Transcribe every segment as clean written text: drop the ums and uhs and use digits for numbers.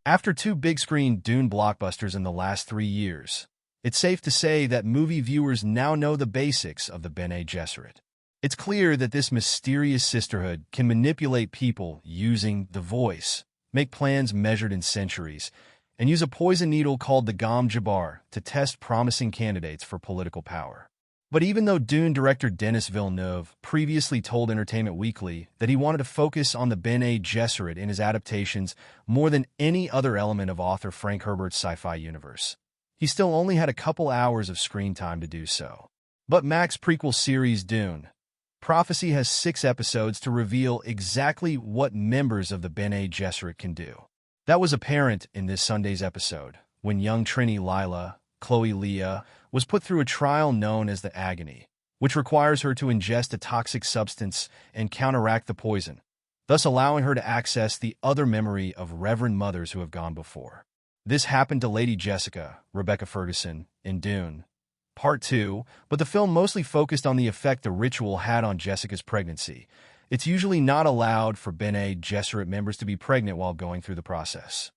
After two big-screen Dune blockbusters in the last 3 years, it's safe to say that movie viewers now know the basics of the Bene Gesserit. It's clear that this mysterious sisterhood can manipulate people using the voice, make plans measured in centuries, and use a poison needle called the Gom Jabbar to test promising candidates for political power. But even though Dune director Denis Villeneuve previously told Entertainment Weekly that he wanted to focus on the Bene Gesserit in his adaptations more than any other element of author Frank Herbert's sci-fi universe, he still only had a couple hours of screen time to do so. But Mac's prequel series Dune Prophecy has 6 episodes to reveal exactly what members of the Bene Gesserit can do. That was apparent in this Sunday's episode, when young Trini Lila, Chloe Leah, was put through a trial known as the Agony, which requires her to ingest a toxic substance and counteract the poison, thus allowing her to access the other memory of Reverend Mothers who have gone before. This happened to Lady Jessica, Rebecca Ferguson, in Dune Part 2, but the film mostly focused on the effect the ritual had on Jessica's pregnancy. It's usually not allowed for Bene Gesserit members to be pregnant while going through the process.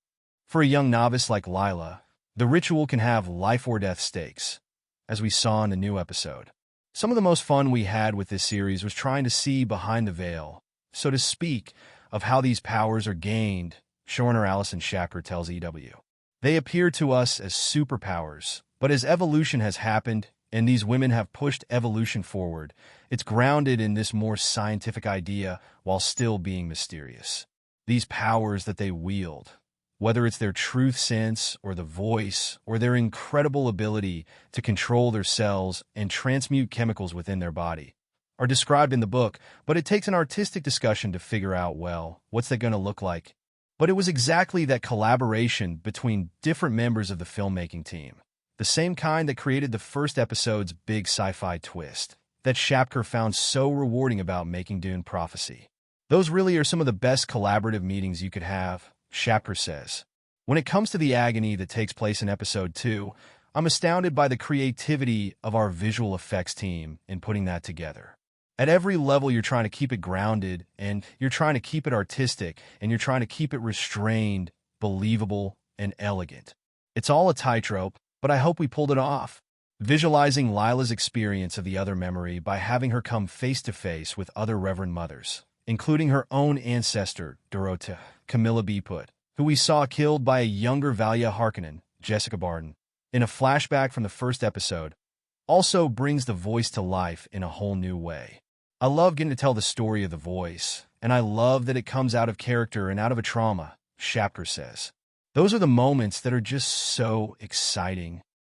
For a young novice like Lila, the ritual can have life-or-death stakes, as we saw in the new episode. Some of the most fun we had with this series was trying to see behind the veil, so to speak, of how these powers are gained, showrunner Alison Shapker tells EW. They appear to us as superpowers, but as evolution has happened, and these women have pushed evolution forward, it's grounded in this more scientific idea while still being mysterious. These powers that they wield, whether it's their truth sense or the voice or their incredible ability to control their cells and transmute chemicals within their body, are described in the book, but it takes an artistic discussion to figure out, well, what's that going to look like? But it was exactly that collaboration between different members of the filmmaking team, the same kind that created the first episode's big sci-fi twist, that Shapker found so rewarding about making Dune Prophecy. Those really are some of the best collaborative meetings you could have, Shapker says. When it comes to the agony that takes place in Episode 2, I'm astounded by the creativity of our visual effects team in putting that together. At every level, you're trying to keep it grounded, and you're trying to keep it artistic, and you're trying to keep it restrained, believable, and elegant. It's all a tightrope, but I hope we pulled it off. Visualizing Lila's experience of the other memory by having her come face-to-face with other Reverend Mothers, including her own ancestor, Dorota, Camilla Beeput, who we saw killed by a younger Valia Harkonnen, Jessica Barden, in a flashback from the first episode, also brings the voice to life in a whole new way. I love getting to tell the story of the voice, and I love that it comes out of character and out of a trauma, Shapker says. Those are the moments that are just so exciting